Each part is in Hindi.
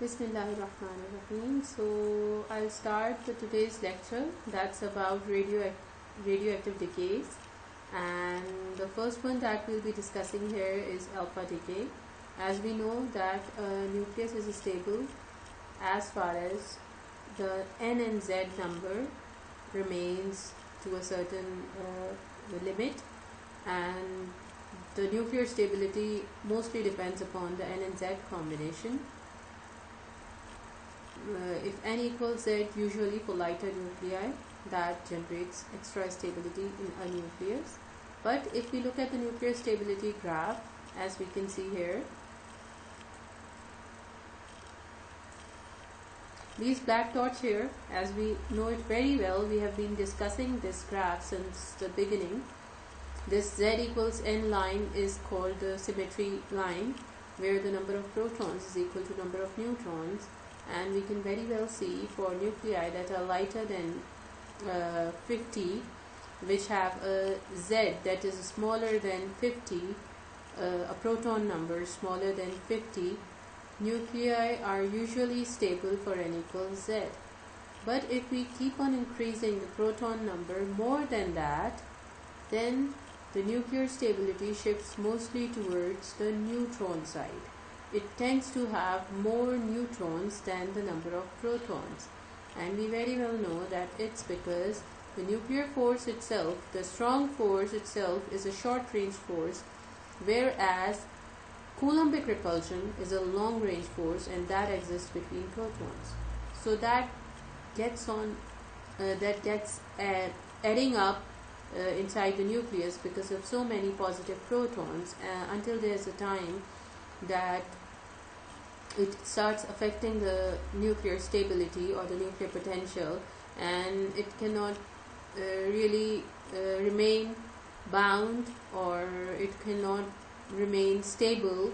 Bismillahirrahmanirrahim. So I'll start today's lecture that's about radioactive decays, and the first one that we'll be discussing here is alpha decay. As we know that a nucleus is stable as far as the N and Z number remains to a certain limit, and the nuclear stability mostly depends upon the N and Z combination. If N equals Z, usually for lighter nuclei, that generates extra stability in a nucleus. But if we look at the nuclear stability graph, as we can see here, these black dots here, as we know it very well, we have been discussing this graph since the beginning. This Z equals N line is called the symmetry line, where the number of protons is equal to number of neutrons. And we can very well see for nuclei that are lighter than 50, which have a Z that is smaller than 50, a proton number smaller than 50, nuclei are usually stable for N equals Z. But if we keep on increasing the proton number more than that, then the nuclear stability shifts mostly towards the neutron side. It tends to have more neutrons than the number of protons, and we very well know that it's because the nuclear force itself, the strong force itself, is a short range force, whereas Coulombic repulsion is a long range force, and that exists between protons. So that gets adding up inside the nucleus because of so many positive protons until there's a time that it starts affecting the nuclear stability or the nuclear potential, and it cannot really remain bound, or it cannot remain stable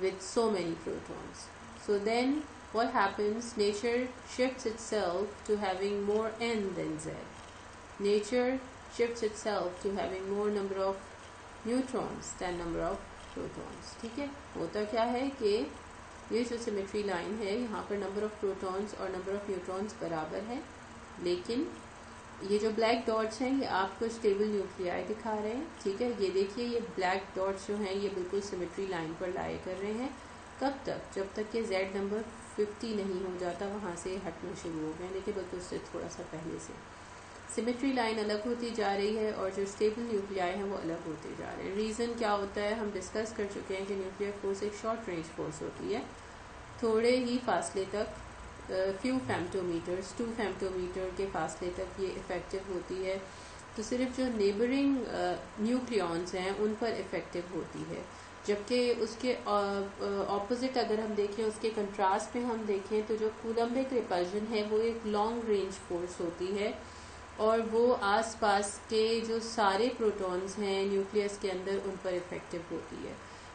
with so many protons. So then what happens? Nature shifts itself to having more N than Z. Nature shifts itself to having more number of neutrons than number of protons. ठीक है, होता क्या है कि ये जो सिमेट्री लाइन है, यहाँ पर नंबर ऑफ प्रोटॉन्स और नंबर ऑफ न्यूट्रॉन्स बराबर है, लेकिन ये जो ब्लैक डॉट्स हैं ये आपको स्टेबल न्यूक्लियाई दिखा रहे हैं. ठीक है, ये देखिए, ये ब्लैक डॉट्स जो हैं ये बिल्कुल सिमेट्री लाइन पर लाए कर रहे हैं. कब तक? जब तक कि Z नंबर 50 नहीं हो जाता, वहाँ से हटना शुरू हो गए, लेकिन बल्कि उससे थोड़ा सा पहले से सिमेट्री लाइन अलग होती जा रही है और जो स्टेबल न्यूक्लियाई हैं वो अलग होते जा रहे हैं. रीज़न क्या होता है हम डिस्कस कर चुके हैं कि न्यूक्लियर फोर्स एक शॉर्ट रेंज फोर्स होती है, थोड़े ही फासले तक, फ्यू फेम्टोमीटर्स, 2 फेम्टोमीटर के फासले तक ये इफ़ेक्टिव होती है. तो सिर्फ जो नेबरिंग न्यूक्लियॉन्स हैं उन पर इफ़ेक्टिव होती है, जबकि उसके ऑपोजिट अगर हम देखें, उसके कंट्रास्ट में हम देखें तो जो कूलम्बिक रिपल्जन है वो एक लॉन्ग रेंज फोर्स होती है, और वो आसपास के जो सारे प्रोटॉन्स हैं न्यूक्लियस के अंदर उन पर इफेक्टिव होती है.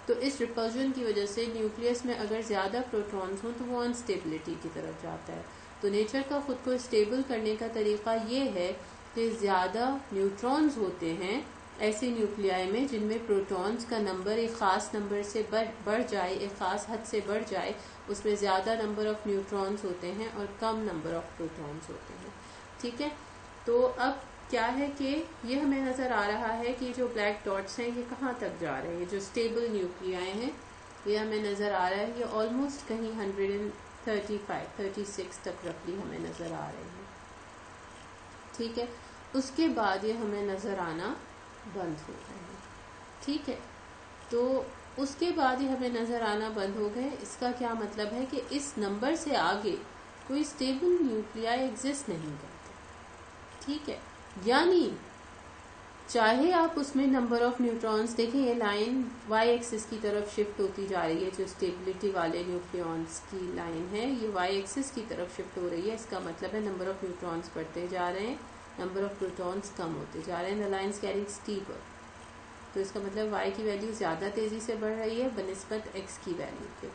तो इस रिपल्जन की वजह से न्यूक्लियस में अगर ज़्यादा प्रोटॉन्स हों तो वो अनस्टेबिलिटी की तरफ जाता है. तो नेचर का खुद को स्टेबल करने का तरीका ये है कि ज़्यादा न्यूट्रॉन्स होते हैं ऐसे न्यूक्लियाई में जिनमें प्रोटॉन्स का नंबर एक ख़ास नंबर से बढ़ जाए, एक ख़ास हद से बढ़ जाए, उसमें ज़्यादा नंबर ऑफ़ न्यूट्रॉन्स होते हैं और कम नंबर ऑफ़ प्रोटॉन्स होते हैं. ठीक है, तो अब क्या है कि ये हमें नज़र आ रहा है कि जो ब्लैक डॉट्स हैं ये कहाँ तक जा रहे हैं. जो स्टेबल न्यूक्लियाई हैं ये हमें नज़र आ रहा है, ये ऑलमोस्ट कहीं 135-36 तक रफली हमें नज़र आ रहे हैं. ठीक है, उसके बाद ये हमें नज़र आना बंद हो गए हैं. ठीक है, तो उसके बाद ये हमें नज़र आना बंद हो गए. इसका क्या मतलब है कि इस नंबर से आगे कोई स्टेबल न्यूक्लियाई एग्जिस्ट नहीं करते. ठीक है, यानी चाहे आप उसमें नंबर ऑफ न्यूट्रॉन्स देखें, ये लाइन वाई एक्सिस की तरफ शिफ्ट होती जा रही है, जो स्टेबिलिटी वाले न्यूक्लियॉन्स की लाइन है ये वाई एक्सिस की तरफ शिफ्ट हो रही है. इसका मतलब है नंबर ऑफ न्यूट्रॉन्स बढ़ते जा रहे हैं, नंबर ऑफ प्रोटॉन्स कम होते जा रहे हैं. द लाइन्स कैरिंग स्टीपर, तो इसका मतलब वाई की वैल्यू ज़्यादा तेज़ी से बढ़ रही है बनिस्बत एक्स की वैल्यू के.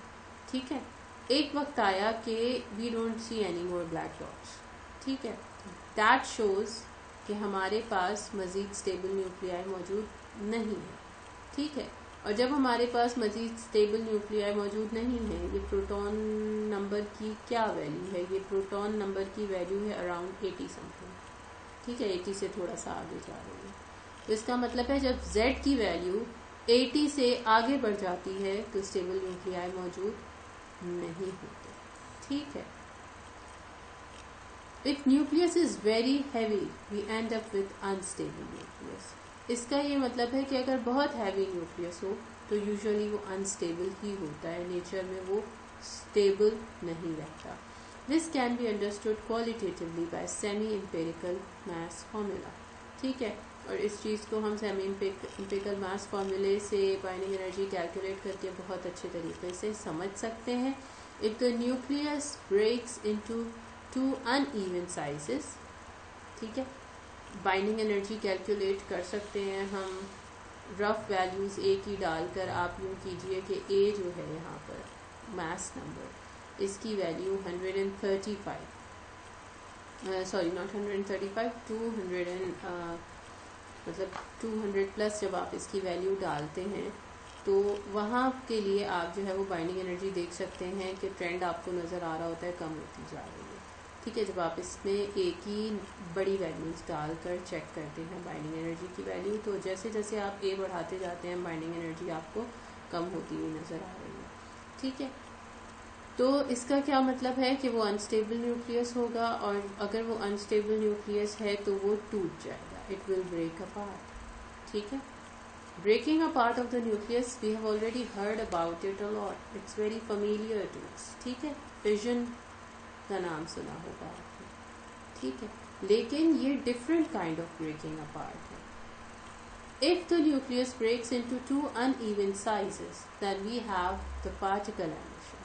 ठीक है, एक वक्त आया कि we don't see any more black dots. ठीक है, दैट शोज़ कि हमारे पास मज़ीद स्टेबल न्यूक्लियाई मौजूद नहीं है. ठीक है, और जब हमारे पास मजीद स्टेबल न्यूक्लियाई मौजूद नहीं है, ये प्रोटॉन नंबर की क्या वैल्यू है? ये प्रोटॉन नंबर की वैल्यू है अराउंड 80 समथिंग, ठीक है, 80 से थोड़ा सा आगे जा रही है। तो इसका मतलब है जब Z की वैल्यू 80 से आगे बढ़ जाती है तो स्टेबल न्यूक्लियाई मौजूद नहीं होते, ठीक है। If nucleus is very heavy we end up with unstable nucleus. इसका ये मतलब है कि अगर बहुत हैवी न्यूक्लियस हो तो यूजुअली वो अनस्टेबल ही होता है, नेचर में वो स्टेबल नहीं रहता। This can be understood qualitatively bye semi empirical mass formula, ठीक है। और इस चीज़ को हम सेमी एम्पिरिकल मास फार्मूले से बाइंडिंग एनर्जी कैलकुलेट करके बहुत अच्छे तरीके से समझ सकते हैं। If the nucleus breaks into 2 uneven sizes, ठीक है, बाइंडिंग एनर्जी कैलकुलेट कर सकते हैं हम रफ वैल्यूज़ ए की डालकर। आप यूँ कीजिए कि ए जो है यहाँ पर मास नंबर, इसकी वैल्यू 135, सॉरी नॉट 135, 200 मतलब 200 प्लस जब आप इसकी वैल्यू डालते हैं तो वहाँ के लिए आप जो है वो बाइंडिंग एनर्जी देख सकते हैं कि ट्रेंड आपको नज़र आ रहा होता है कम होती जा रही है, ठीक है। जब आप इसमें एक ही बड़ी वैल्यूज़ डालकर चेक करते हैं बाइंडिंग एनर्जी की वैल्यू, तो जैसे जैसे आप ए बढ़ाते जाते हैं बाइंडिंग एनर्जी आपको कम होती हुई नज़र आ रही है, ठीक है। तो इसका क्या मतलब है कि वो अनस्टेबल न्यूक्लियस होगा, और अगर वो अनस्टेबल न्यूक्लियस है तो वो टूट जाएगा, इट विल ब्रेक अपार्ट, ठीक है। Breaking apart of the nucleus we have already heard about it a lot, it's very familiar to us, ठीक है। फिजन का नाम सुना होगा आपने, ठीक है, लेकिन ये different kind of breaking apart है। If the nucleus breaks into 2 uneven sizes, then we have the particle emission.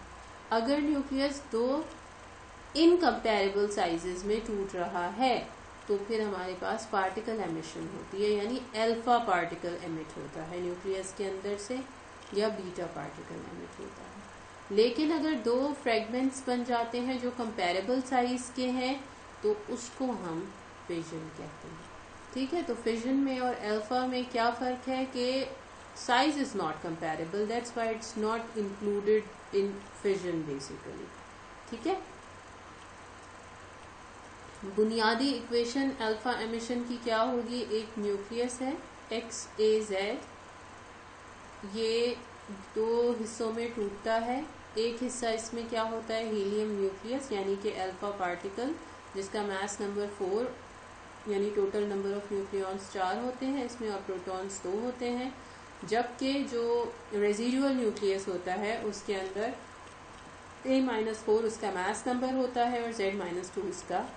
अगर न्यूक्लियस 2 इनकम्पेरेबल साइजेस में टूट रहा है तो फिर हमारे पास पार्टिकल एमिशन होती है, यानी अल्फा पार्टिकल एमिट होता है न्यूक्लियस के अंदर से, या बीटा पार्टिकल एमिट होता है। लेकिन अगर 2 फ्रेगमेंट्स बन जाते हैं जो कंपेरेबल साइज के हैं तो उसको हम फिजन कहते हैं, ठीक है। तो फिजन में और अल्फा में क्या फ़र्क है कि size is not comparable, that's why it's not included in fission basically, ठीक है। बुनियादी इक्वेशन अल्फा एमिशन की क्या होगी? एक न्यूक्लियस है XAZ, ये 2 हिस्सों में टूटता है। एक हिस्सा इसमें क्या होता है? हीलियम न्यूक्लियस, यानी कि अल्फा पार्टिकल जिसका मास नंबर 4, यानी टोटल नंबर ऑफ न्यूक्लियॉन्स 4 होते हैं इसमें, और प्रोटॉन्स 2 होते हैं। जबकि जो रेजिडुअल न्यूक्लियस होता है उसके अंदर A-4 उसका मास नंबर होता है और Z-2 उसका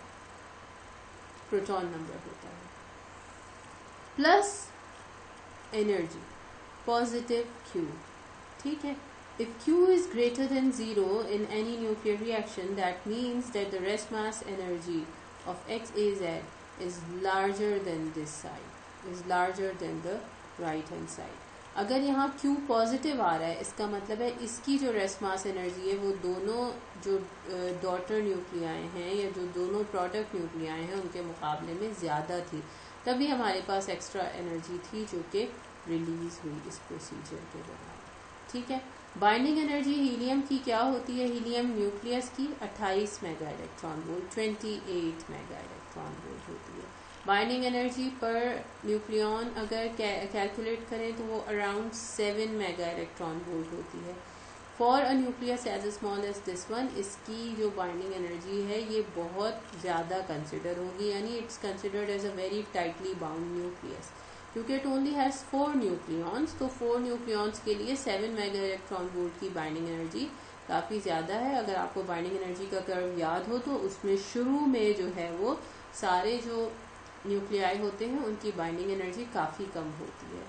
प्रोटॉन नंबर होता है, प्लस एनर्जी पॉजिटिव Q, ठीक है। If Q is greater than 0 in any nuclear reaction, that means that the rest mass energy of XAZ is larger than this side, is larger than the right hand side. अगर यहाँ Q पॉजिटिव आ रहा है इसका मतलब है इसकी जो रेस्ट मास एनर्जी है वो दोनों जो डॉटर न्यूक्लियाई हैं या जो दोनों प्रोडक्ट न्यूक्लियाई हैं उनके मुकाबले में ज़्यादा थी, तभी हमारे पास एक्स्ट्रा एनर्जी थी जो कि रिलीज हुई इस प्रोसीजर के दौरान, ठीक है। बाइंडिंग एनर्जी हीलियम की क्या होती है? हीलियम न्यूक्लियस की 28 mega electron volt, 28 mega electron volt होती है। बाइंडिंग एनर्जी पर न्यूक्लियॉन अगर कैलकुलेट करें तो वो अराउंड 7 मेगा इलेक्ट्रॉन वोल्ट होती है। For a nucleus as small as this one, इसकी जो बाइंडिंग एनर्जी है ये बहुत ज़्यादा कंसिडर होगी, यानी it's considered as a very tightly bound nucleus, क्योंकि इट ओनली हैज़ 4 न्यूक्लियॉन्स। तो 4 न्यूक्लियॉन्स के लिए 7 मेगा इलेक्ट्रॉन वोल्ट की बाइंडिंग एनर्जी काफ़ी ज़्यादा है। अगर आपको बाइंडिंग एनर्जी का कर्व याद हो तो उसमें शुरू में जो है वो सारे जो न्यूक्लियाई होते हैं उनकी बाइंडिंग एनर्जी काफ़ी कम होती है।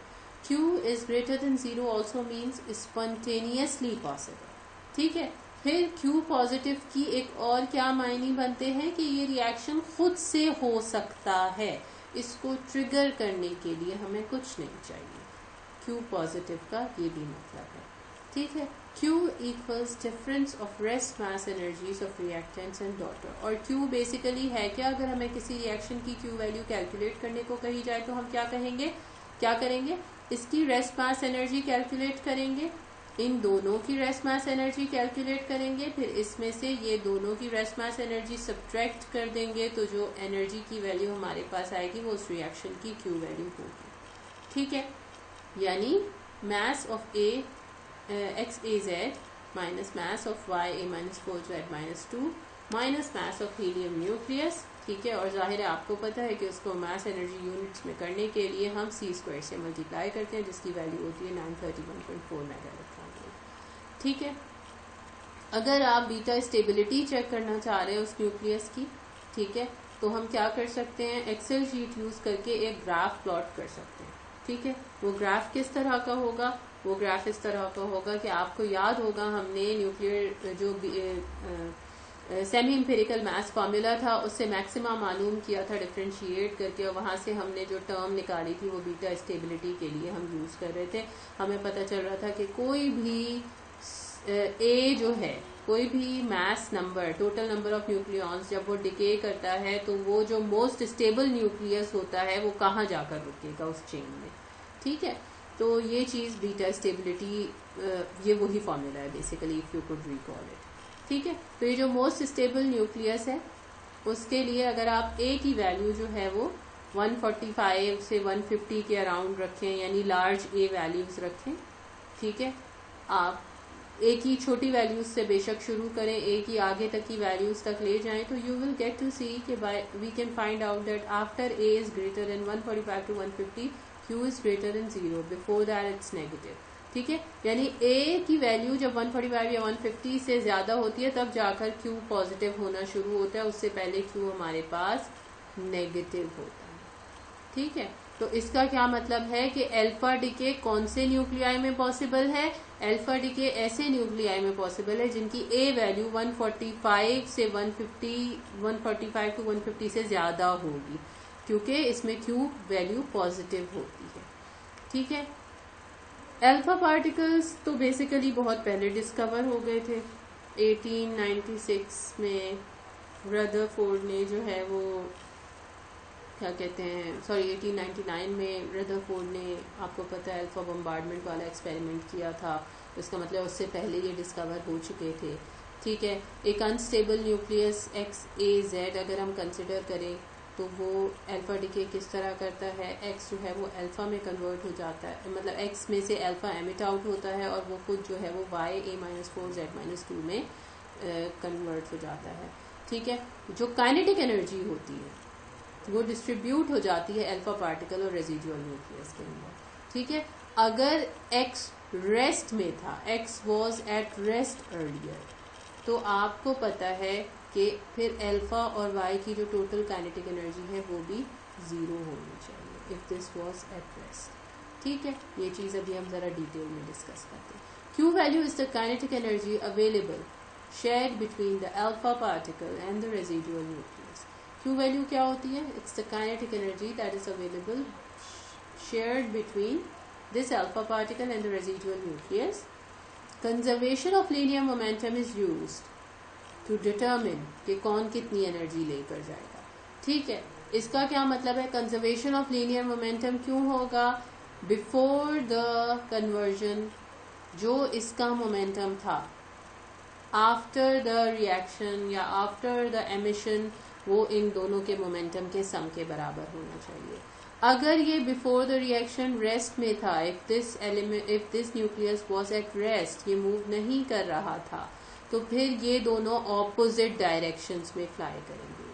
Q is greater than 0 also means spontaneously possible, ठीक है। फिर Q पॉजिटिव की एक और क्या मायने बनते हैं कि ये रिएक्शन खुद से हो सकता है, इसको ट्रिगर करने के लिए हमें कुछ नहीं चाहिए। Q पॉजिटिव का ये भी मतलब है, ठीक है। Q equals difference of rest mass energies of reactants and daughter, और Q बेसिकली है क्या? अगर हमें किसी रिएक्शन की Q वैल्यू कैलकुलेट करने को कही जाए तो हम क्या कहेंगे, क्या करेंगे? इसकी रेस्ट मास एनर्जी कैलकुलेट करेंगे, इन दोनों की रेस्ट मास एनर्जी कैलकुलेट करेंगे, फिर इसमें से ये दोनों की रेस्ट मास एनर्जी सब्ट्रैक्ट कर देंगे, तो जो एनर्जी की वैल्यू हमारे पास आएगी वो उस रिएक्शन की क्यू वैल्यू होगी। ठीक है, यानी mass of A XAZ minus mass of YA minus 4Z minus 2 minus mass of helium nucleus। ठीक है, और जाहिर है आपको पता है कि उसको मास एनर्जी यूनिट्स में करने के लिए हम c² से मल्टीप्लाई करते हैं, जिसकी वैल्यू होती है 931.4 मेगा इलेक्ट्रॉन वोल्ट। ठीक है, अगर आप बीटा स्टेबिलिटी चेक करना चाह रहे हैं उस न्यूक्लियस की, ठीक है, तो हम क्या कर सकते हैं, एक्सेल शीट यूज करके एक ग्राफ प्लॉट कर सकते हैं। ठीक है, वो ग्राफ किस तरह का होगा, वो ग्राफ इस तरह का होगा कि आपको याद होगा हमने न्यूक्लियर जो सेमी इंपेरिकल मैथ्स फॉर्मूला था उससे मैक्सिमा मालूम किया था डिफरेंशिएट करके, और वहां से हमने जो टर्म निकाली थी वो बीटा स्टेबिलिटी के लिए हम यूज कर रहे थे। हमें पता चल रहा था कि कोई भी ए जो है, कोई भी mass number, total number of nucleons जब वो डिके करता है तो वो जो मोस्ट स्टेबल न्यूक्लियस होता है वो कहाँ जाकर रुकेगा उस चेन में। ठीक है, तो ये चीज बीटा स्टेबिलिटी, ये वही फॉर्मूला है basically, if you could recall it. ठीक है, तो ये जो मोस्ट स्टेबल न्यूक्लियस है उसके लिए अगर आप ए की वैल्यू जो है वो 145 से 150 के अराउंड रखें, यानी लार्ज ए वैल्यूज रखें। ठीक है, आप ए की छोटी वैल्यूज से बेशक शुरू करें, ए की आगे तक की वैल्यूज तक ले जाएं, तो you will get to see कि we can find out that after A is greater than 145 to 150 Q is greater than 0, before that it's negative. ठीक है, यानी A की वैल्यू जब 145 या 150 से ज्यादा होती है तब जाकर Q पॉजिटिव होना शुरू होता है, उससे पहले Q हमारे पास नेगेटिव होता है। ठीक है, तो इसका क्या मतलब है कि अल्फा डिके कौन से न्यूक्लियाई में पॉसिबल है, अल्फा डिके ऐसे न्यूक्लियाई में पॉसिबल है जिनकी A वैल्यू 145 से 145 टू 150 से ज्यादा होगी, क्योंकि इसमें Q वैल्यू पॉजिटिव होती है। ठीक है, अल्फा पार्टिकल्स तो बेसिकली बहुत पहले डिस्कवर हो गए थे। 1896 में रदरफोर्ड ने जो है वो क्या कहते हैं, सॉरी 1899 में रदरफोर्ड ने, आपको पता है, अल्फा बम्बार्डमेंट वाला एक्सपेरिमेंट किया था। इसका मतलब उससे पहले ये डिस्कवर हो चुके थे। ठीक है, एक अनस्टेबल न्यूक्लियस XAZ अगर हम कंसिडर करें तो वो अल्फा डिके किस तरह करता है, एक्स जो है वो अल्फा में कन्वर्ट हो जाता है, मतलब एक्स में से अल्फा एमिट आउट होता है और वो खुद जो है वो YA-4Z-2 में कन्वर्ट हो जाता है। ठीक है, जो काइनेटिक एनर्जी होती है वो डिस्ट्रीब्यूट हो जाती है अल्फा पार्टिकल और रेजिडुअल न्यूक्लियस के अंदर। ठीक है, अगर एक्स रेस्ट में था, x was at rest earlier, तो आपको पता है कि फिर अल्फा और वाई की जो टोटल काइनेटिक एनर्जी है वो भी 0 होनी चाहिए if this was at rest. ठीक है, ये चीज अभी हम जरा डिटेल में डिस्कस करते हैं। Q value is the kinetic energy available shared between the alpha particle and the residual nucleus. Q value क्या होती है, it's the kinetic energy that is available shared between this alpha particle and the residual nucleus. Conservation of linear momentum is used to determine कि कौन कितनी एनर्जी लेकर जाएगा। ठीक है, इसका क्या मतलब है, कंजर्वेशन ऑफ लीनियर मोमेंटम क्यों होगा, बिफोर द कन्वर्जन जो इसका मोमेंटम था, आफ्टर द रिएक्शन या आफ्टर द एमिशन वो इन दोनों के मोमेंटम के सम के बराबर होना चाहिए। अगर ये बिफोर द रिएक्शन रेस्ट में था, if this nucleus was at rest, ये मूव नहीं कर रहा था, तो फिर ये दोनों ऑपोजिट डायरेक्शंस में फ्लाई करेंगे।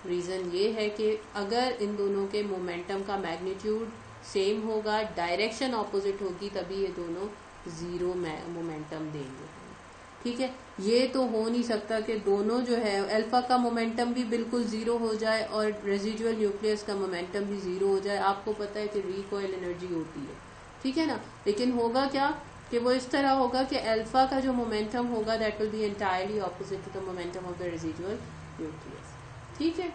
रीजन ये है कि अगर इन दोनों के मोमेंटम का मैग्नीट्यूड सेम होगा, डायरेक्शन ऑपोजिट होगी, तभी ये दोनों 0 मोमेंटम देंगे। ठीक है, ये तो हो नहीं सकता कि दोनों जो है अल्फा का मोमेंटम भी बिल्कुल 0 हो जाए और रेजिडुअल न्यूक्लियस का मोमेंटम भी 0 हो जाए। आपको पता है कि रिकॉइल एनर्जी होती है, ठीक है ना, लेकिन होगा क्या कि वो इस तरह होगा कि अल्फा का जो मोमेंटम होगा that will be entirely opposite to the momentum of the residual nucleus. ठीक है,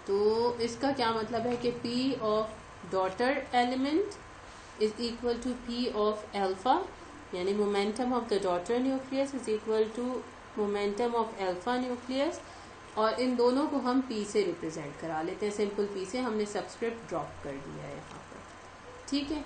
तो इसका क्या मतलब है कि P of daughter element is equal to P of alpha, यानी momentum of the daughter nucleus is equal to momentum of alpha nucleus, और इन दोनों को हम P से रिप्रेजेंट करा लेते हैं, सिंपल P से हमने सबस्क्रिप्ट ड्रॉप कर दिया है यहाँ पर। ठीक है,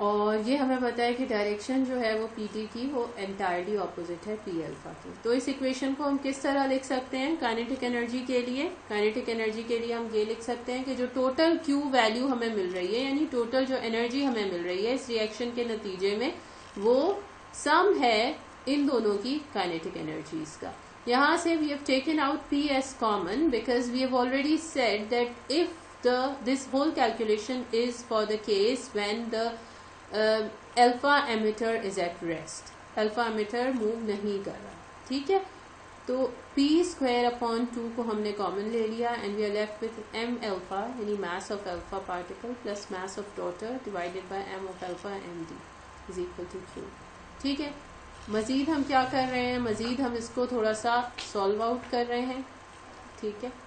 और ये हमें पता है कि डायरेक्शन जो है वो पीटी की वो एंटायरली ऑपोजिट है पी अल्फा की। तो इस इक्वेशन को हम किस तरह लिख सकते हैं काइनेटिक एनर्जी के लिए? काइनेटिक एनर्जी के लिए हम ये लिख सकते हैं कि जो टोटल क्यू वैल्यू हमें मिल रही है, यानी टोटल जो एनर्जी हमें मिल रही है इस रिएक्शन के नतीजे में, वो सम है इन दोनों की काइनेटिक एनर्जीज का। यहाँ से we have taken out P S common because we have already said that if this whole calculation is for the case when the alpha emitter is at rest, alpha emitter move नहीं कर रहा, ठीक है। तो p square upon 2 को हमने कॉमन ले लिया and we are left with m alpha यानी mass of alpha particle plus mass of daughter divided by m of alpha md is equal to q, ठीक है। मजीद हम क्या कर रहे हैं, मजीद हम इसको थोड़ा सा सॉल्व आउट कर रहे हैं, ठीक है।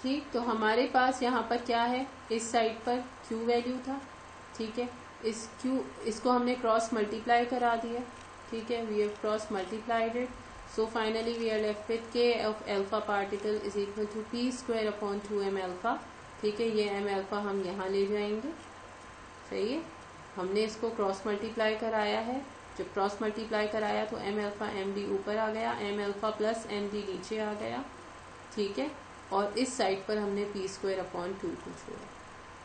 ठीक, तो हमारे पास यहाँ पर क्या है, इस साइड पर Q वैल्यू था, ठीक है। इसको हमने क्रॉस मल्टीप्लाई करा दिया, ठीक है। We have cross multiplied it, so finally we are left with K of alpha particle is equal to P square upon 2m alpha, ठीक है। ये m अल्फा हम यहाँ ले जाएंगे, सही है। हमने इसको क्रॉस मल्टीप्लाई कराया है, जब क्रॉस मल्टीप्लाई कराया तो m अल्फा md ऊपर आ गया, m अल्फा प्लस md नीचे आ गया, ठीक है। और इस साइड पर हमने पी स्क्वायर अपॉन 2 को छोड़ा,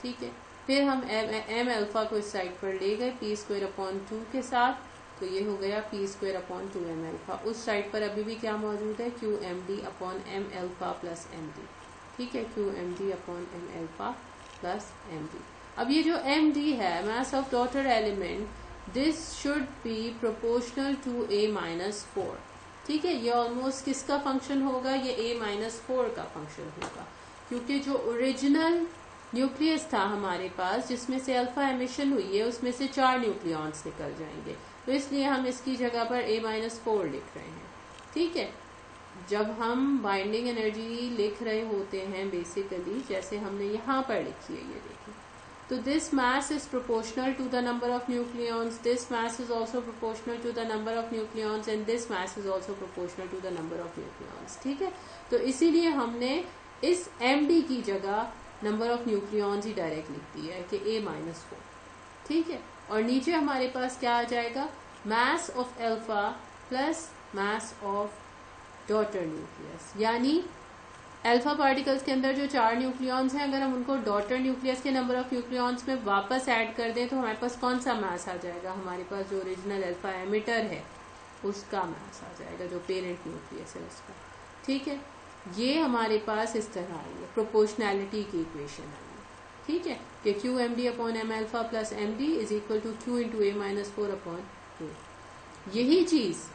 ठीक है। फिर हम एम अल्फा को इस साइड पर ले गए पी स्क्वायर अपॉन 2 के साथ, तो ये हो गया P square upon 2m alpha. उस साइड पर अभी भी क्या मौजूद है, Q M D upon M alpha plus M D, ठीक है। Q M D upon M alpha plus M D. अब ये जो एम डी है, mass of daughter element, this should be proportional to a minus 4, ठीक है। ये ऑलमोस्ट किसका फंक्शन होगा, ये a-4 का फंक्शन होगा, क्योंकि जो ओरिजिनल न्यूक्लियस था हमारे पास जिसमें से अल्फा एमिशन हुई है उसमें से 4 न्यूक्लियॉन्स निकल जाएंगे, तो इसलिए हम इसकी जगह पर a-4 लिख रहे हैं, ठीक है। जब हम बाइंडिंग एनर्जी लिख रहे होते हैं बेसिकली, जैसे हमने यहाँ पर लिखी है, ये देखिए, तो this mass is proportional to the number of nucleons, this mass is also proportional to the number of nucleons and this mass is also proportional to the number of nucleons, ठीक है। तो इसीलिए हमने इस md की जगह number of nucleons he direct लिख दिया है कि a-4, ठीक है। और नीचे हमारे पास क्या आ जाएगा, mass of alpha plus mass of daughter nucleus, यानी अल्फा पार्टिकल्स के अंदर जो 4 न्यूक्लियॉन्स हैं, अगर हम उनको डॉटर न्यूक्लियस के नंबर ऑफ न्यूक्लियॉन्स में वापस ऐड कर दें तो हमारे पास कौन सा मास आ जाएगा, हमारे पास जो ओरिजिनल अल्फा एमिटर है उसका मास आ जाएगा, जो पेरेंट न्यूक्लियस है उसका, ठीक है। ये हमारे पास इस तरह आई है, प्रोपोर्शनैलिटी की इक्वेशन आई है, ठीक है, कि Q M D upon M alpha plus M D is equal to Q into a-4 upon 2। यही चीज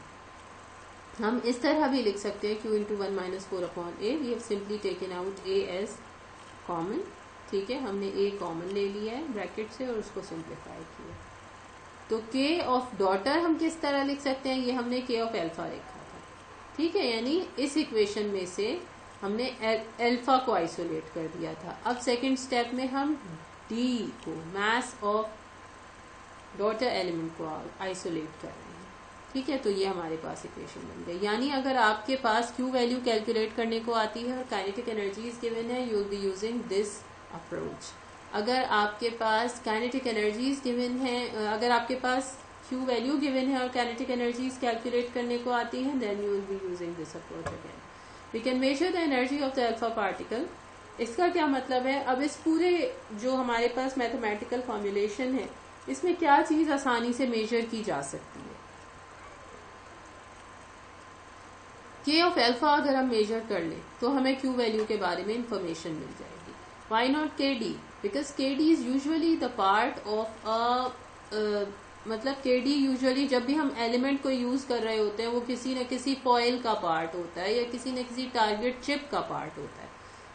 हम इस तरह भी लिख सकते हैं, q into 1-4 upon a, we have simply taken out a as common, ठीक है। हमने a कॉमन ले लिया है ब्रैकेट से और उसको सिंप्लीफाई किया। तो k ऑफ डॉटर हम किस तरह लिख सकते हैं, ये हमने k ऑफ अल्फा लिखा था, ठीक है। यानी इस इक्वेशन में से हमने अल्फा को आइसोलेट कर दिया था। अब सेकेंड स्टेप में हम d को, मास ऑफ डॉटर एलिमेंट को आइसोलेट कर रहे हैं, ठीक है। तो ये हमारे पास इक्वेशन बन गई। यानी अगर आपके पास Q वैल्यू कैलकुलेट करने को आती है और काइनेटिक एनर्जीज गिवन है, you will be using this approach. अगर आपके पास काइनेटिक एनर्जीज गिवन है, अगर आपके पास Q वैल्यू गिवन है और काइनेटिक एनर्जीज कैलकुलेट करने को आती है, then you will be using this approach again. We can measure the energy of the alpha particle. इसका क्या मतलब है, अब इस पूरे जो हमारे पास मैथमेटिकल फॉर्मुलेशन है, इसमें क्या चीज आसानी से मेजर की जा सकती है। K ऑफ अल्फा अगर हम मेजर कर लें तो हमें Q वैल्यू के बारे में इंफॉर्मेशन मिल जाएगी। Why not KD, because KD is usually the part of मतलब KD यूजुअली जब भी हम एलिमेंट को यूज कर रहे होते हैं वो किसी न किसी फॉइल का पार्ट होता है या किसी न किसी टारगेट चिप का पार्ट होता है,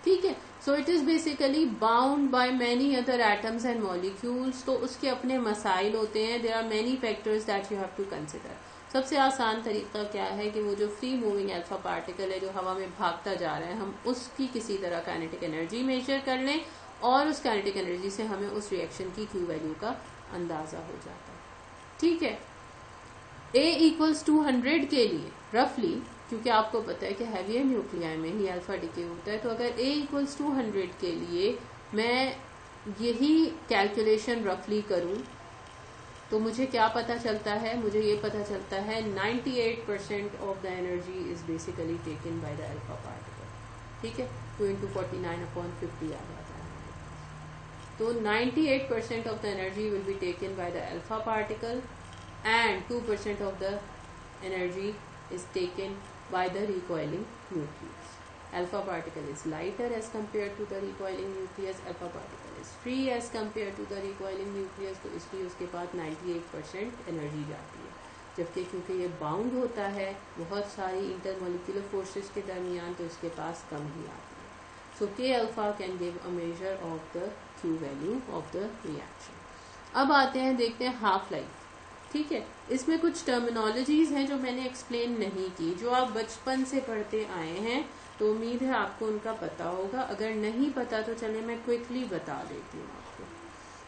ठीक है। So it is basically bound by many other atoms and molecules, तो उसके अपने मसाइल होते हैं। There are many factors that you have to consider. सबसे आसान तरीका क्या है कि वो जो फ्री मूविंग अल्फा पार्टिकल है जो हवा में भागता जा रहा है, हम उसकी किसी तरह काइनेटिक एनर्जी मेजर कर लें और उस काइनेटिक एनर्जी से हमें उस रिएक्शन की Q वैल्यू का अंदाजा हो जाता है, ठीक है। A = 200 के लिए रफली, क्योंकि आपको पता है कि हैवियर न्यूक्लियाई में ही अल्फा डिके होता है, तो अगर A = 200 के लिए मैं यही कैलकुलेशन रफली करूं तो मुझे क्या पता चलता है, मुझे ये पता चलता है 98% of the energy is basically taken by the alpha particle. ठीक है, 2 × 49/50 आ जाता है। तो 98% of the energy will be taken by the alpha particle and 2% of the energy is taken by the recoiling nucleus. Alpha particle is lighter as compared to the recoiling nucleus. Alpha particle is free as compared to the recoiling nucleus. तो इसलिए उसके पास 98% एनर्जी जाती है, जबकि क्योंकि ये बाउंड होता है बहुत सारी इंटरमोलिकुलर फोर्सेस के दरमियान, तो इसके पास कम ही आती है। सो K alpha can give a measure of the Q value of the reaction. अब आते हैं, देखते हैं हाफ लाइफ। ठीक है, इसमें कुछ टर्मिनोलॉजीज हैं जो मैंने एक्सप्लेन नहीं की, जो आप बचपन से पढ़ते आए हैं, तो उम्मीद है आपको उनका पता होगा। अगर नहीं पता तो चले मैं क्विकली बता देती हूँ आपको।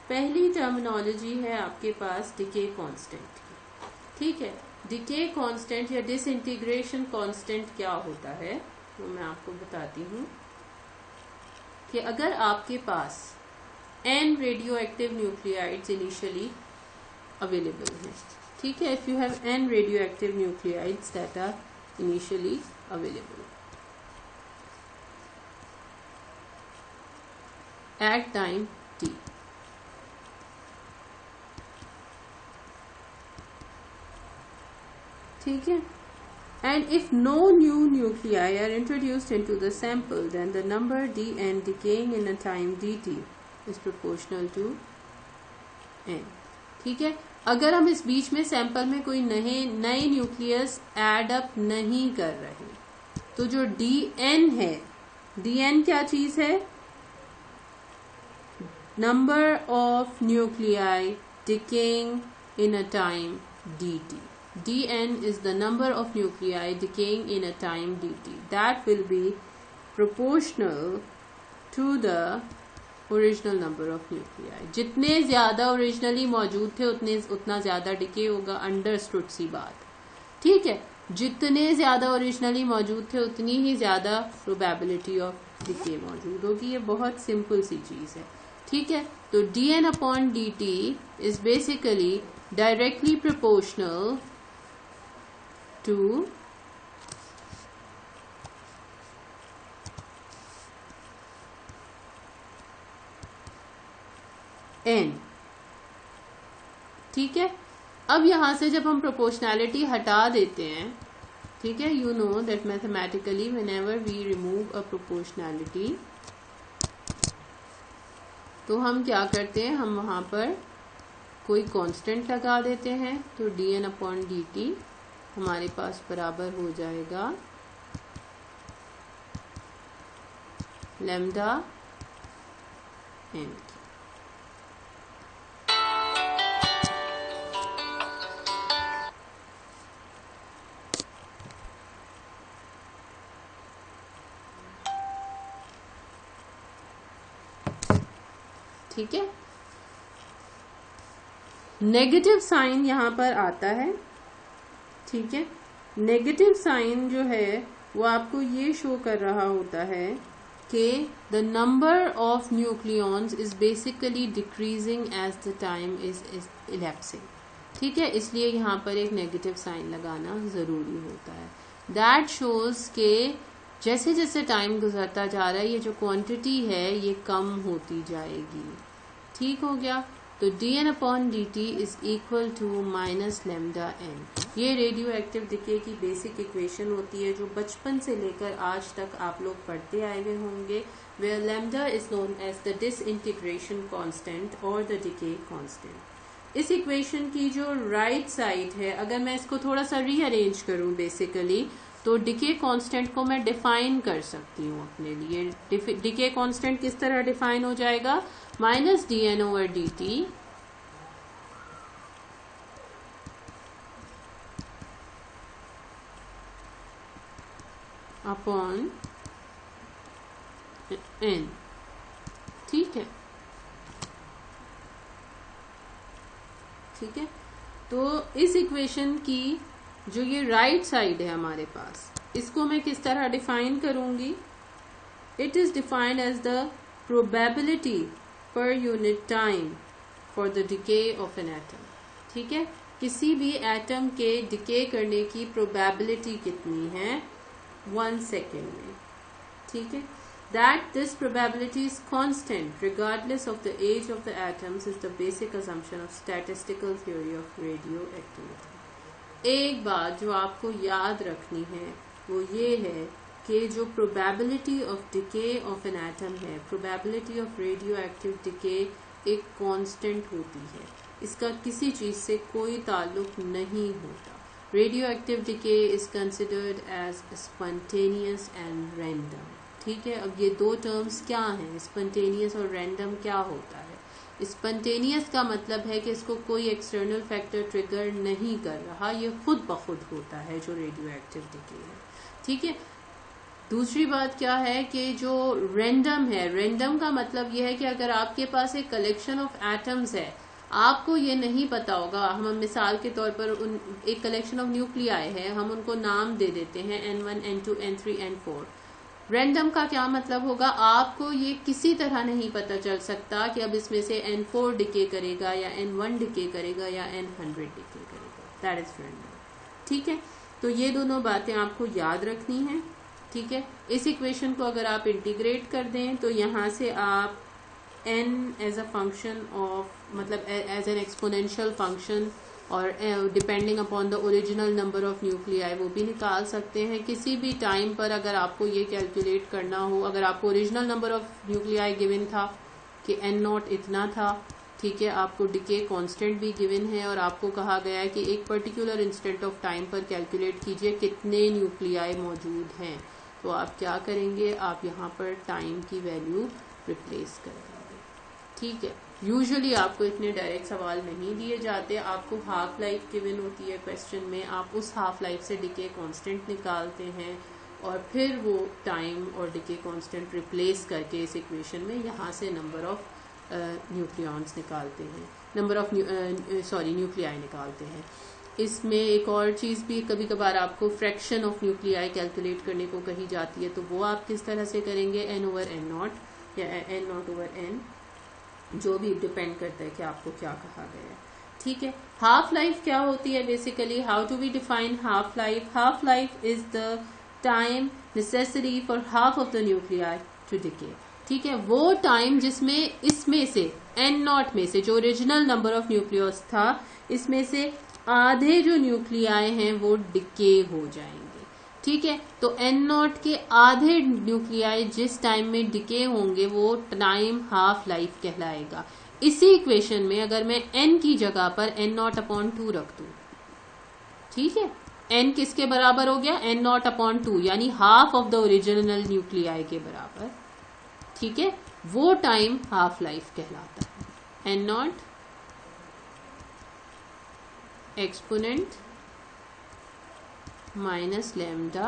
पहली टर्मिनोलॉजी है आपके पास डिके कांस्टेंट की। ठीक है, डिके कांस्टेंट या डिसइंटीग्रेशन कांस्टेंट क्या होता है तो मैं आपको बताती हूँ कि अगर आपके पास n radio active nuclides initially available है, ठीक है, if you have n radioactive nuclides that are initially available at time t, ठीक है, and if no new nuclei are introduced into the sample, then the number dn decaying in a time dt is proportional to n। ठीक है, अगर हम इस बीच में सैंपल में कोई नए न्यूक्लियस ऐड अप नहीं कर रहे, तो जो dn है, dn क्या चीज है? Number of nuclei decaying in a time dt. dn is the number of nuclei decaying in a time dt. That will be proportional to the original number of nuclei. जितने ज्यादा ओरिजिनली मौजूद थे उतना ज्यादा डिके होगा, अंडरस्टूड सी बात। ठीक है, जितने ज्यादा ओरिजिनली मौजूद थे उतनी ही ज्यादा प्रोबेबिलिटी ऑफ डिके मौजूद होगी। ये बहुत सिंपल सी चीज है। ठीक है, तो dn/dt is basically directly proportional to n। ठीक है, अब यहां से जब हम प्रोपोर्शनैलिटी हटा देते हैं, ठीक है, you know that mathematically whenever we remove a proportionality, तो हम क्या करते हैं, हम वहां पर कोई कांस्टेंट लगा देते हैं। तो dn/dt हमारे पास बराबर हो जाएगा लैम्डा n। ठीक है, नेगेटिव साइन यहां पर आता है। ठीक है, नेगेटिव साइन जो है वो आपको ये शो कर रहा होता है कि the number of nucleons is basically decreasing as the time is elapsing. ठीक है, इसलिए यहां पर एक नेगेटिव साइन लगाना जरूरी होता है। दैट शोज के जैसे जैसे टाइम गुजरता जा रहा है ये जो क्वांटिटी है ये कम होती जाएगी। ठीक हो गया, तो dn/dt is equal to -λn। ये रेडियो एक्टिव डिके की बेसिक इक्वेशन होती है जो बचपन से लेकर आज तक आप लोग पढ़ते आए हुए होंगे, where lambda is known as the disintegration constant और द डिके कांस्टेंट। इस इक्वेशन की जो राइट साइड है, अगर मैं इसको थोड़ा सा रीअरेंज करूं बेसिकली, तो डिके कांस्टेंट को मैं डिफाइन कर सकती हूँ अपने लिए। डिके कांस्टेंट किस तरह डिफाइन हो जाएगा? -dn/dt upon n। ठीक है, ठीक है, तो इस इक्वेशन की जो ये राइट साइड है हमारे पास, इसको मैं किस तरह डिफाइन करूंगी? It is defined as the probability per unit time for the decay of an atom. ठीक है, किसी भी एटम के डिके करने की प्रोबेबिलिटी कितनी है? 1 सेकेंड में। ठीक है, that this probability is constant regardless of the age of the atoms is the basic assumption of statistical theory of radioactivity। एक बात जो आपको याद रखनी है वो ये है कि जो probability of decay of an atom है, probability of radioactive decay एक constant होती है, इसका किसी चीज से कोई ताल्लुक नहीं होता। Radioactive decay is considered as spontaneous and random। ठीक है, अब ये दो टर्म्स क्या हैं? स्पॉन्टेनियस और रैंडम क्या होता है? स्पॉन्टेनियस का मतलब है कि इसको कोई एक्सटर्नल फैक्टर ट्रिगर नहीं कर रहा, ये खुद ब खुद होता है जो रेडियो एक्टिव डिके है। ठीक है, दूसरी बात क्या है कि जो रैंडम है, रैंडम का मतलब ये है कि अगर आपके पास एक कलेक्शन ऑफ एटम्स है, आपको ये नहीं पता होगा, हम मिसाल के तौर पर एक कलेक्शन ऑफ न्यूक्लियाई है, हम उनको नाम दे देते हैं N1, N2, N3, N4। Random का क्या मतलब होगा? आपको ये किसी तरह नहीं पता चल सकता कि अब इसमें से N4 डिके करेगा या N1 डिके करेगा या N100 डिके करेगा। That is random. ठीक है, तो ये दोनों बातें आपको याद रखनी है। ठीक है, इस इक्वेशन को अगर आप इंटीग्रेट कर दें तो यहाँ से आप n as a function of, मतलब एज एन एक्सपोनेंशियल फंक्शन और depending upon the original number of nuclei वो भी निकाल सकते हैं। किसी भी टाइम पर अगर आपको ये कैलकुलेट करना हो, अगर आपको original number of nuclei given था कि n0 इतना था, ठीक है, आपको डिके कांस्टेंट भी गिवन है और आपको कहा गया है कि एक पर्टिकुलर इंस्टेंट ऑफ टाइम पर कैलकुलेट कीजिए कितने न्यूक्लियाई मौजूद हैं, तो आप क्या करेंगे? आप यहाँ पर टाइम की वैल्यू रिप्लेस कर देंगे। ठीक है, यूजुअली आपको इतने डायरेक्ट सवाल नहीं दिए जाते, आपको हाफ लाइफ गिवन होती है क्वेश्चन में, आप उस हाफ लाइफ से डिके कांस्टेंट निकालते हैं और फिर वो टाइम और डिके कांस्टेंट रिप्लेस करके इस इक्वेशन में यहाँ से नंबर ऑफ न्यूक्लियॉन्स निकालते हैं, नंबर ऑफ न्यूक्लियाई निकालते हैं। इसमें एक और चीज़ भी कभी कभार आपको फ्रैक्शन ऑफ न्यूक्लियाई कैलकुलेट करने को कही जाती है, तो वो आप किस तरह से करेंगे? n/n0 या n0/n, जो भी डिपेंड करता है कि आपको क्या कहा गया है। ठीक है, हाफ लाइफ क्या होती है? Basically how do we define half life? Half life is the time necessary for half of the nuclei to decay. ठीक है, वो टाइम जिसमें इसमें से n0 में से जो ओरिजिनल नंबर ऑफ न्यूक्लियस था, इसमें से आधे जो न्यूक्लियाई हैं वो डिके हो जाएंगे। ठीक है, तो n0 के आधे न्यूक्लियाई जिस टाइम में डिके होंगे वो टाइम हाफ लाइफ कहलाएगा। इसी इक्वेशन में अगर मैं n की जगह पर n0/2 रख दूं, ठीक है, n किसके बराबर हो गया? n0/2, यानी half of the original nuclei के बराबर। ठीक है, वो टाइम हाफ लाइफ कहलाता है। n0 exponent minus lambda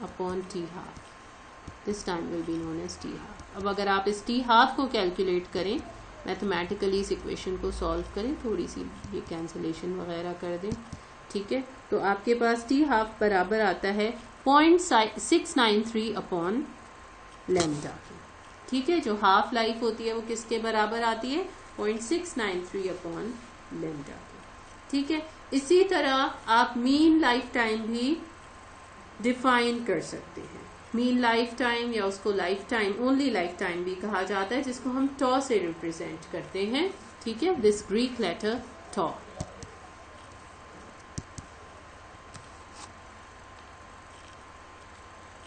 upon t half, this time will be known as t half। अब अगर आप इस t half को कैलकुलेट करें, मैथमेटिकली इस इक्वेशन को सॉल्व करें, थोड़ी सी ये कैंसलेशन वगैरह कर दें, ठीक है, तो आपके पास t half बराबर आता है 0.693 अपॉन लैम्डा। ठीक है, जो हाफ लाइफ होती है वो किसके बराबर आती है? 0.693 अपॉन लैम्डा। ठीक है, इसी तरह आप मीन लाइफ टाइम भी डिफाइन कर सकते हैं। मीन लाइफ टाइम या उसको life time, only life time भी कहा जाता है, जिसको हम टॉ से रिप्रेजेंट करते हैं। ठीक है, दिस ग्रीक लेटर टॉ।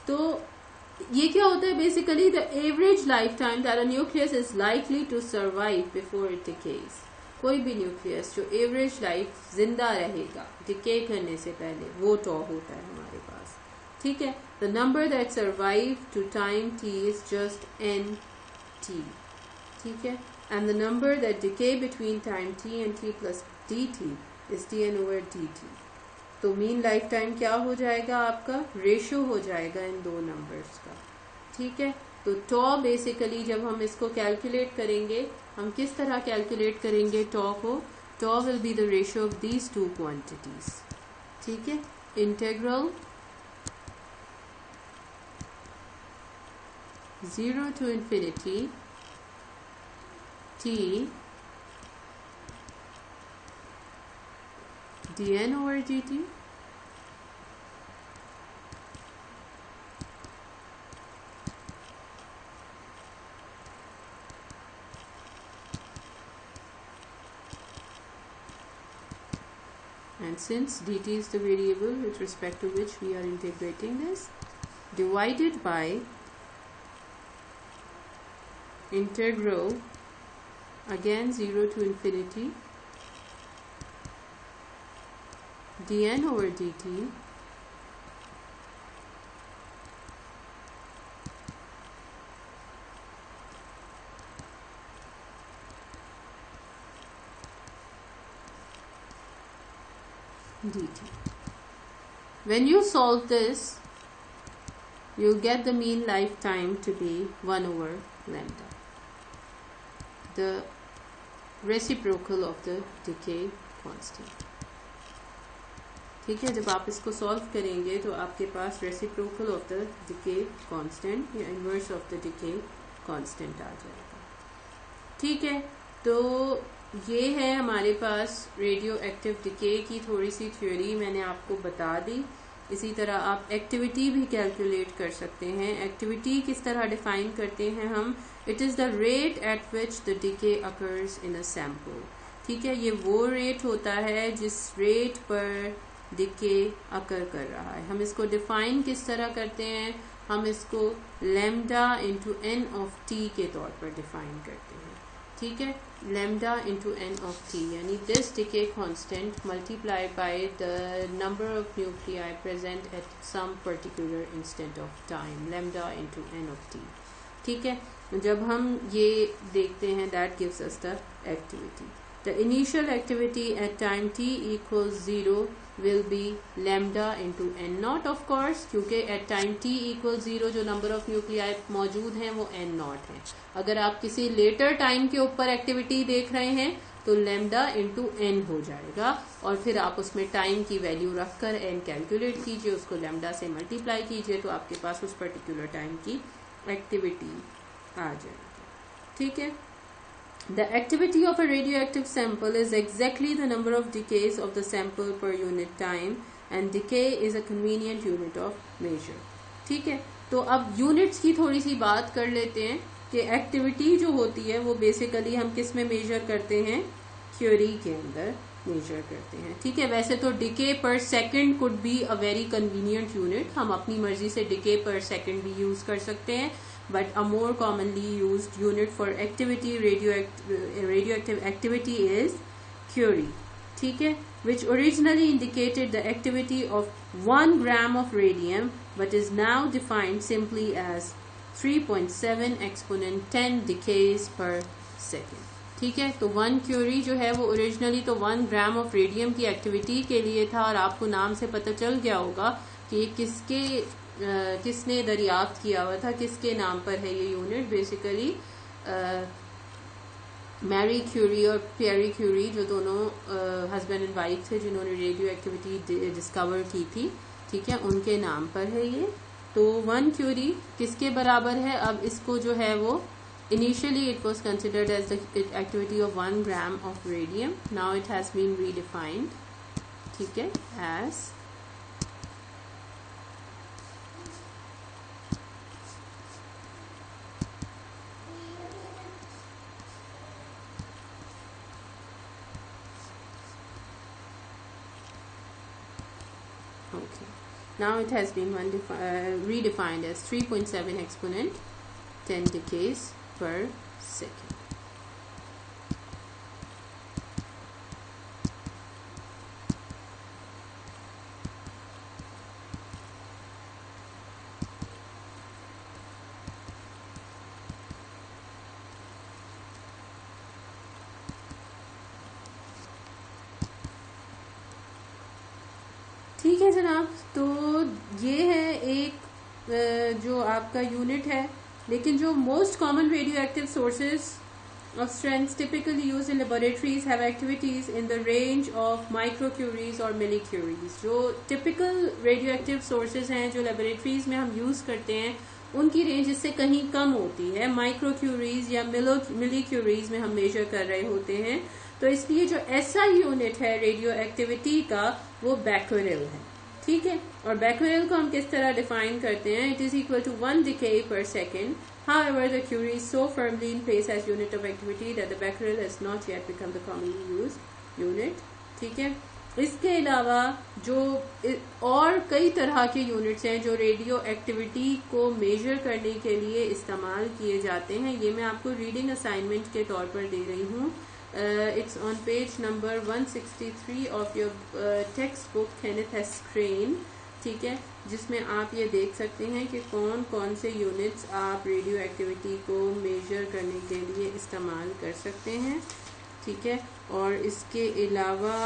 तो ये क्या होता है? Basically the average life time that a nucleus is likely to survive before it decays. कोई भी न्यूक्लियस जो एवरेज लाइफ जिंदा रहेगा डिके करने से पहले, वो टॉ होता है हमारे पास। ठीक है, the number that survive to time t is just nt। ठीक है, and the number that decay between time t and t plus dt is dn/dt। तो मीन लाइफ टाइम क्या हो जाएगा? आपका रेशियो हो जाएगा इन दो नंबर्स का। ठीक है, तो टॉ बेसिकली जब हम इसको कैलकुलेट करेंगे, हम किस तरह कैलकुलेट करेंगे टॉ को? tau will be the ratio of these two quantities. ठीक है, integral 0 to infinity t dn over dt and since dt is the variable with respect to which we are integrating this, divided by integral again 0 to infinity dn over dt dt. When you solve this, you'll get the mean lifetime to be 1 over lambda, the reciprocal of the decay constant. ठीक है, जब आप इसको सॉल्व करेंगे तो आपके पास reciprocal of the decay constant or inverse of the decay constant आ जाएगा. ठीक है, तो ये है हमारे पास रेडियो एक्टिव डिके की थोड़ी सी थ्योरी मैंने आपको बता दी. इसी तरह आप एक्टिविटी भी कैलकुलेट कर सकते हैं. एक्टिविटी किस तरह डिफाइन करते हैं हम? It is the rate at which the decay occurs in a sample. ठीक है, ये वो रेट होता है जिस रेट पर डिके अकर कर रहा है. हम इसको डिफाइन किस तरह करते हैं? हम इसको lambda into N of T के तौर पर डिफाइन करते हैं. ठीक है, lambda into N of T यानी this decay constant multiplied by the number of nuclei present at some particular instant of time, lambda into N of T. ठीक है, जब हम ये देखते हैं that gives us the activity. The initial activity at time t equals 0 will be lambda into n naught of course, क्योंकि at time t equals 0 जो number of nuclei मौजूद हैं वो n naught है. अगर आप किसी later time के ऊपर activity देख रहे हैं तो lambda into n हो जाएगा और फिर आप उसमें time की value रखकर n calculate कीजिए, उसको lambda से multiply कीजिए तो आपके पास उस particular time की activity आ जाएगी. ठीक है, the activity of a radioactive sample is exactly the number of decays of the sample per unit time and decay is a convenient unit of measure. ठीक है, तो अब यूनिट्स की थोड़ी सी बात कर लेते हैं कि एक्टिविटी जो होती है वो बेसिकली हम किस में मेजर करते हैं? थ्योरी के अंदर मेजर करते हैं. ठीक है, वैसे तो डिके पर second could be a very convenient unit. हम अपनी मर्जी से डिके पर सेकंड भी यूज कर सकते हैं, but a more commonly used unit for activity radioactive activity is Curie. ठीक है, which originally indicated the activity of 1 gram of radium but is now defined simply as 3.7 exponent 10 decays per second. ठीक है, तो 1 Curie जो है वो ओरिजिनली तो 1 ग्राम ऑफ रेडियम की एक्टिविटी के लिए था और आपको नाम से पता चल गया होगा कि किसने दरियाफ्त किया हुआ था, किसके नाम पर है ये यूनिट. बेसिकली मैरी क्यूरी और पियरी क्यूरी जो दोनों हस्बैंड एंड वाइफ थे जिन्होंने रेडियो एक्टिविटी डिस्कवर की थी. ठीक है, उनके नाम पर है ये. तो 1 क्यूरी किसके बराबर है? अब इसको जो है वो initially it was considered as the activity of 1 gram of radium. Now it has been redefined. ठीक है, as now it has been redefined as 3.7 exponent 10 decays per second. ठीक है जनाब, तो ये है एक जो आपका यूनिट है. लेकिन जो most common radio active sources of strengths typically used in laboratories have activities in the range of microcuries or millicuries. जो typical radioactive sources हैं जो laboratories में हम use करते हैं उनकी रेंज इससे कहीं कम होती है. माइक्रोक्यूरीज या मिलीक्यूरीज में हम मेजर कर रहे होते हैं. तो इसलिए जो SI यूनिट है रेडियो एक्टिविटी का वो बैक्यूरेल है. ठीक है. और बैक्यूरेल को हम किस तरह डिफाइन करते हैं? It is equal to 1 decay per second. However, the curie is so firmly in place as unit of activity that the becquerel has not yet become the commonly used unit. ठीक है. इसके अलावा जो और कई तरह के यूनिट्स हैं जो रेडियो एक्टिविटी को मेजर करने के लिए इस्तेमाल किए जाते हैं, ये मैं आपको रीडिंग असाइनमेंट के तौर पर दे रही हूँ. It's on page number 163 of your text book Kenneth S crane. ठीक है, जिसमें आप ये देख सकते हैं कि कौन कौन से यूनिट्स आप रेडियो एक्टिविटी को मेजर करने के लिए इस्तेमाल कर सकते हैं. ठीक है. और इसके अलावा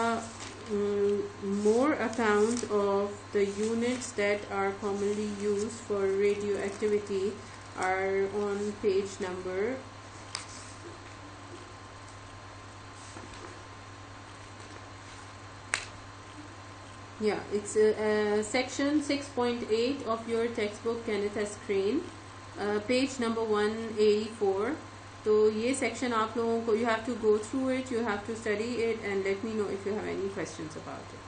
more account of the units that are commonly used for radioactivity are on page number it's section 6.8 of your textbook Kenneth S. Crane, page number 184. तो ये सेक्शन आप लोगों को, you have to go through it, you have to study it and let me know if you have any questions about it.